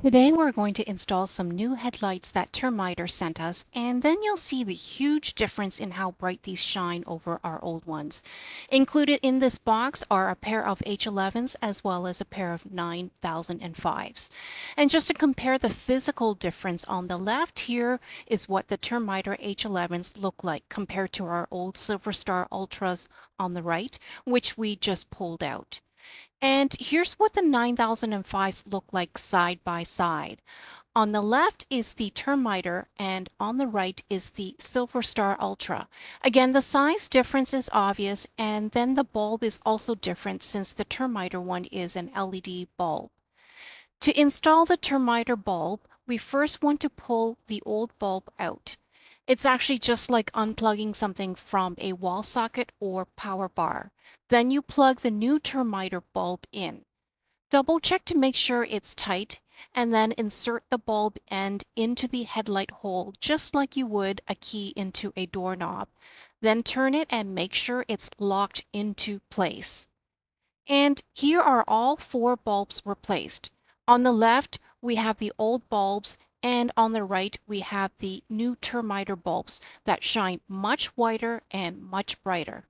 Today we're going to install some new headlights that Termitor sent us, and then you'll see the huge difference in how bright these shine over our old ones. Included in this box are a pair of H11s as well as a pair of 9005s. And just to compare the physical difference, on the left here is what the Termitor H11s look like compared to our old Silver Star Ultras on the right, which we just pulled out. And here's what the 9005s look like side by side. On the left is the Termiter, and on the right is the Silver Star Ultra. Again, the size difference is obvious, and then the bulb is also different since the Termiter one is an LED bulb. To install the Termiter bulb, we first want to pull the old bulb out. It's actually just like unplugging something from a wall socket or power bar. Then you plug the new Termiter bulb in. Double check to make sure it's tight, and then insert the bulb end into the headlight hole just like you would a key into a doorknob. Then turn it and make sure it's locked into place. And here are all four bulbs replaced. On the left, we have the old bulbs, and on the right, we have the new Termiter bulbs that shine much whiter and much brighter.